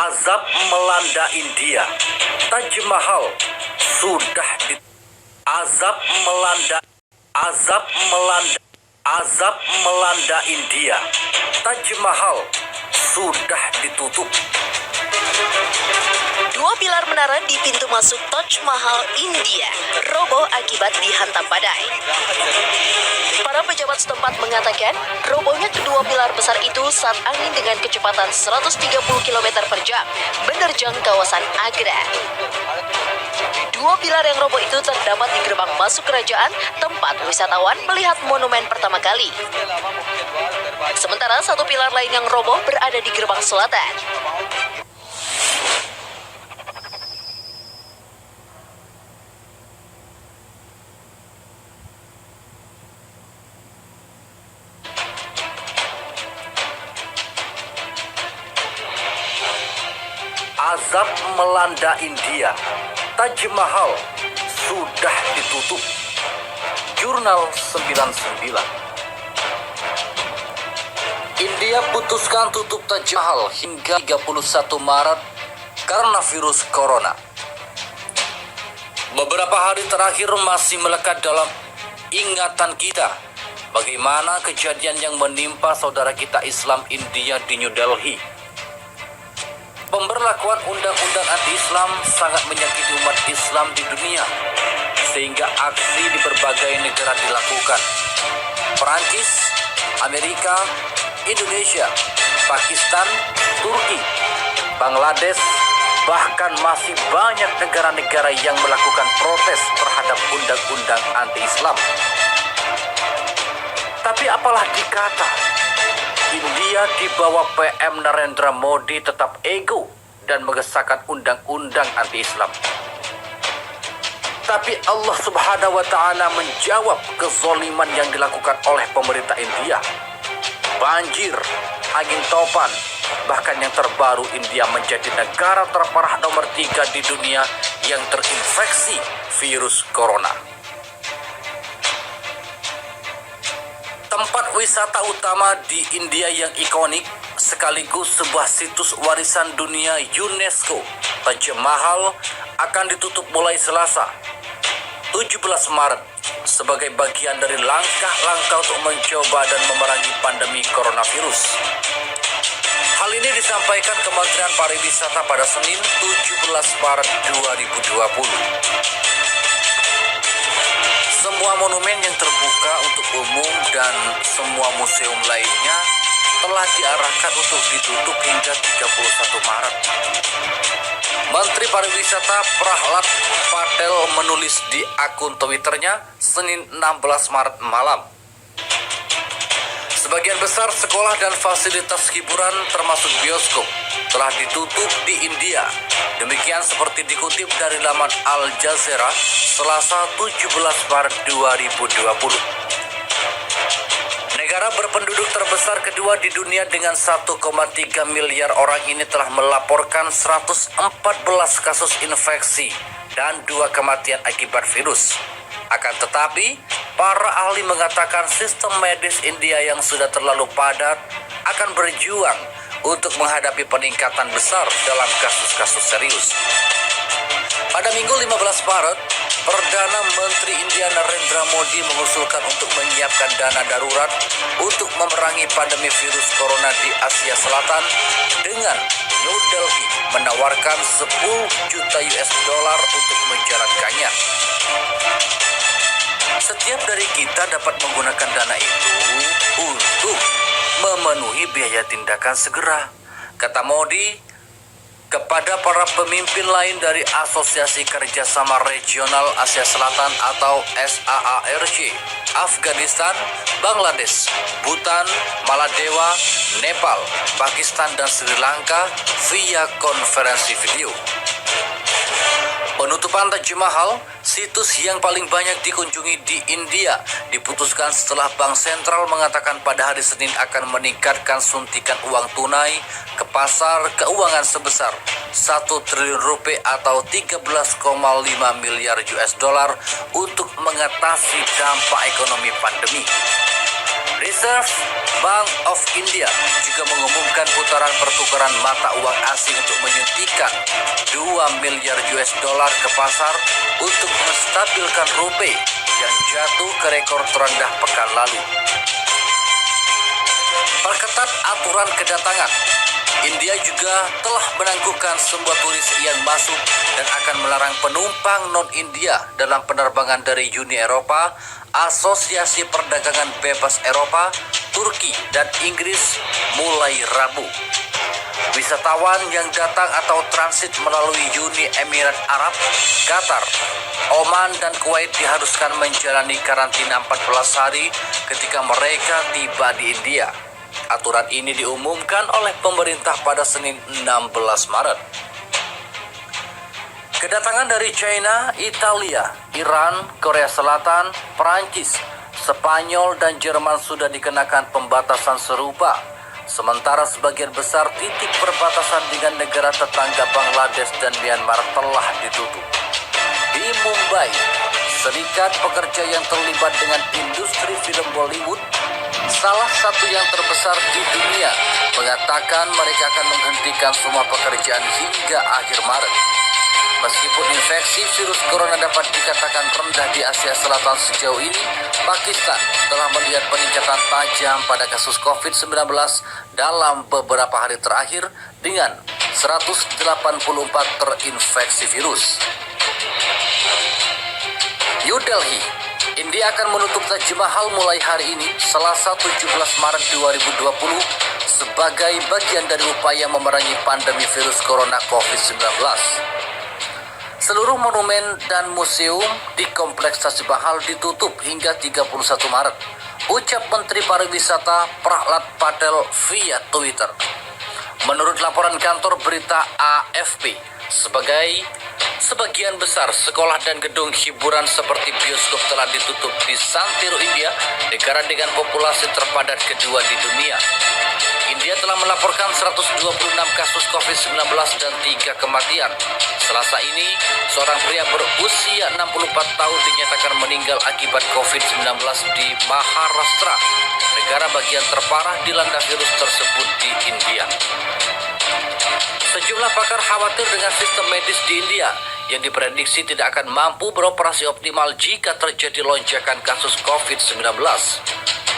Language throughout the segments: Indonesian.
Azab melanda India. Taj Mahal sudah di azab melanda India. Taj Mahal sudah ditutup. Dua pilar menara di pintu masuk Taj Mahal, India, roboh akibat dihantam badai. Para pejabat setempat mengatakan, robohnya kedua pilar besar itu saat angin dengan kecepatan 130 km per jam menerjang kawasan Agra. Dua pilar yang roboh itu terdapat di gerbang masuk kerajaan, tempat wisatawan melihat monumen pertama kali. Sementara satu pilar lain yang roboh berada di gerbang selatan. Azab melanda India. Taj Mahal sudah ditutup. Jurnal 99. India putuskan tutup Taj Mahal hingga 31 Maret karena virus corona. Beberapa hari terakhir masih melekat dalam ingatan kita bagaimana kejadian yang menimpa saudara kita Islam India di New Delhi. Pemberlakuan undang-undang anti-Islam sangat menyakiti umat Islam di dunia, sehingga aksi di berbagai negara dilakukan. Perancis, Amerika, Indonesia, Pakistan, Turki, Bangladesh, bahkan masih banyak negara-negara yang melakukan protes terhadap undang-undang anti-Islam. Tapi apalah dikata, India di bawah PM Narendra Modi tetap ego dan mengesahkan undang-undang anti-Islam. Tapi Allah Subhanahu wa Ta'ala menjawab kezoliman yang dilakukan oleh pemerintah India. Banjir, angin topan, bahkan yang terbaru India menjadi negara terparah nomor 3 di dunia yang terinfeksi virus corona. Tempat wisata utama di India yang ikonik sekaligus sebuah situs warisan dunia UNESCO, Taj Mahal, akan ditutup mulai Selasa, 17 Maret sebagai bagian dari langkah-langkah untuk mencoba dan memerangi pandemi coronavirus. Hal ini disampaikan Kementerian Pariwisata pada Senin 17 Maret 2020. Semua monumen yang terbuka untuk umum dan semua museum lainnya telah diarahkan untuk ditutup hingga 31 Maret. Menteri Pariwisata Prahlad Patel menulis di akun Twitternya Senin 16 Maret malam. Sebagian besar sekolah dan fasilitas hiburan termasuk bioskop telah ditutup di India. Demikian seperti dikutip dari laman Al Jazeera Selasa 17 Maret 2020. Negara berpenduduk terbesar kedua di dunia dengan 1,3 miliar orang ini telah melaporkan 114 kasus infeksi dan 2 kematian akibat virus. Akan tetapi, para ahli mengatakan sistem medis India yang sudah terlalu padat akan berjuang untuk menghadapi peningkatan besar dalam kasus-kasus serius. Pada Minggu 15 Maret, Perdana Menteri India Narendra Modi mengusulkan untuk menyiapkan dana darurat untuk memerangi pandemi virus corona di Asia Selatan dengan New Delhi menawarkan 10 juta US dollar untuk menjalankannya. Setiap dari kita dapat menggunakan dana itu untuk memenuhi biaya tindakan segera, kata Modi kepada para pemimpin lain dari Asosiasi Kerjasama Regional Asia Selatan atau SAARC, Afghanistan, Bangladesh, Bhutan, Maladewa, Nepal, Pakistan, dan Sri Lanka via konferensi video. Penutupan Taj Mahal, situs yang paling banyak dikunjungi di India, diputuskan setelah Bank Sentral mengatakan pada hari Senin akan meningkatkan suntikan uang tunai ke pasar keuangan sebesar 1 triliun rupiah atau 13,5 miliar US dollar untuk mengatasi dampak ekonomi pandemi. Reserve Bank of India juga mengumumkan putaran pertukaran mata uang asing untuk menyuntikkan 2 miliar US dollar ke pasar untuk menstabilkan rupiah yang jatuh ke rekor terendah pekan lalu. Perketat aturan kedatangan. India juga telah menangguhkan semua turis yang masuk dan akan melarang penumpang non-India dalam penerbangan dari Uni Eropa, Asosiasi Perdagangan Bebas Eropa, Turki, dan Inggris mulai Rabu. Wisatawan yang datang atau transit melalui Uni Emirat Arab, Qatar, Oman, dan Kuwait diharuskan menjalani karantina 14 hari ketika mereka tiba di India. Aturan ini diumumkan oleh pemerintah pada Senin 16 Maret. Kedatangan dari China, Italia, Iran, Korea Selatan, Perancis, Spanyol, dan Jerman sudah dikenakan pembatasan serupa. Sementara sebagian besar titik perbatasan dengan negara tetangga Bangladesh dan Myanmar telah ditutup. Di Mumbai, serikat pekerja yang terlibat dengan industri film Bollywood, salah satu yang terbesar di dunia, mengatakan mereka akan menghentikan semua pekerjaan hingga akhir Maret. Meskipun infeksi virus corona dapat dikatakan rendah di Asia Selatan sejauh ini, Pakistan telah melihat peningkatan tajam pada kasus COVID-19 dalam beberapa hari terakhir dengan 184 terinfeksi virus. New Delhi, India akan menutup Taj Mahal mulai hari ini, Selasa 17 Maret 2020, sebagai bagian dari upaya memerangi pandemi virus corona COVID-19. Seluruh monumen dan museum di Kompleks Taj Mahal ditutup hingga 31 Maret, ucap Menteri Pariwisata Prahlad Patel via Twitter. Menurut laporan kantor berita AFP, sebagian besar sekolah dan gedung hiburan seperti bioskop telah ditutup di Santero, India, negara dengan populasi terpadat kedua di dunia. India telah melaporkan 126 kasus COVID-19 dan 3 kematian. Selasa ini, seorang pria berusia 64 tahun dinyatakan meninggal akibat COVID-19 di Maharashtra, negara bagian terparah dilanda virus tersebut di India. Sejumlah pakar khawatir dengan sistem medis di India yang diprediksi tidak akan mampu beroperasi optimal jika terjadi lonjakan kasus COVID-19.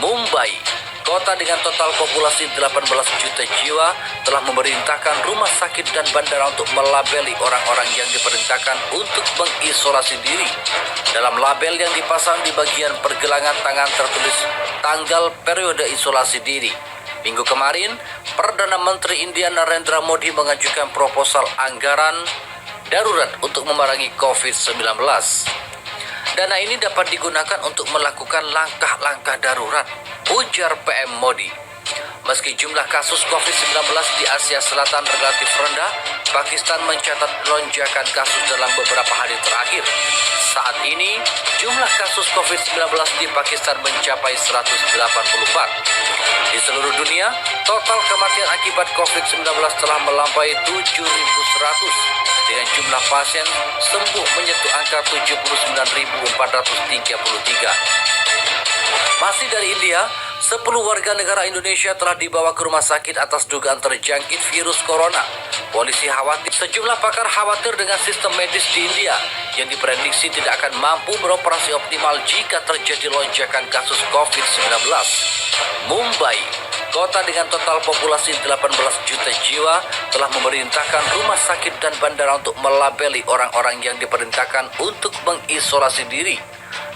Mumbai, kota dengan total populasi 18 juta jiwa, telah memerintahkan rumah sakit dan bandara untuk melabeli orang-orang yang diperintahkan untuk mengisolasi diri. Dalam label yang dipasang di bagian pergelangan tangan tertulis tanggal periode isolasi diri. Minggu kemarin, Perdana Menteri India Narendra Modi mengajukan proposal anggaran darurat untuk memerangi COVID-19. Dana ini dapat digunakan untuk melakukan langkah-langkah darurat, ujar PM Modi. Meski jumlah kasus COVID-19 di Asia Selatan relatif rendah, Pakistan mencatat lonjakan kasus dalam beberapa hari terakhir. Saat ini, jumlah kasus COVID-19 di Pakistan mencapai 184. Di seluruh dunia, total kematian akibat COVID-19 telah melampaui 7.100 dengan jumlah pasien sembuh menyentuh angka 79.433. Masih dari India, 10 warga negara Indonesia telah dibawa ke rumah sakit atas dugaan terjangkit virus corona. Polisi khawatir, sejumlah pakar khawatir dengan sistem medis di India yang diprediksi tidak akan mampu beroperasi optimal jika terjadi lonjakan kasus COVID-19. Mumbai, kota dengan total populasi 18 juta jiwa, telah memerintahkan rumah sakit dan bandara untuk melabeli orang-orang yang diperintahkan untuk mengisolasi diri.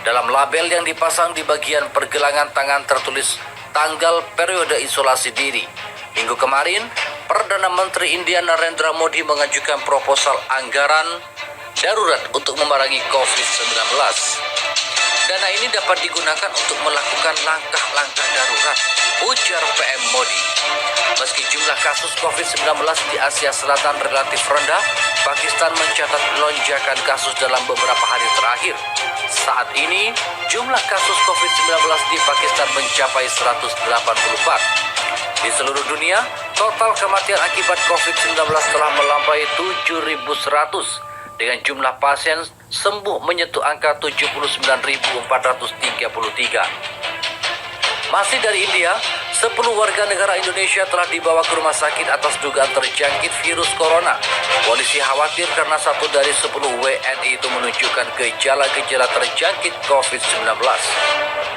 Dalam label yang dipasang di bagian pergelangan tangan tertulis tanggal periode isolasi diri. Minggu kemarin, Perdana Menteri India Narendra Modi mengajukan proposal anggaran darurat untuk memerangi COVID-19. Dana ini dapat digunakan untuk melakukan langkah-langkah darurat, ujar PM Modi. Meski jumlah kasus COVID-19 di Asia Selatan relatif rendah, Pakistan mencatat lonjakan kasus dalam beberapa hari terakhir. Saat ini, jumlah kasus COVID-19 di Pakistan mencapai 184. Di seluruh dunia, total kematian akibat COVID-19 telah melampaui 7.100 dengan jumlah pasien sembuh menyentuh angka 79.433. Masih dari India, 10 warga negara Indonesia telah dibawa ke rumah sakit atas dugaan terjangkit virus corona. Polisi khawatir karena 1 dari 10 WNI itu menunjukkan gejala-gejala terjangkit COVID-19.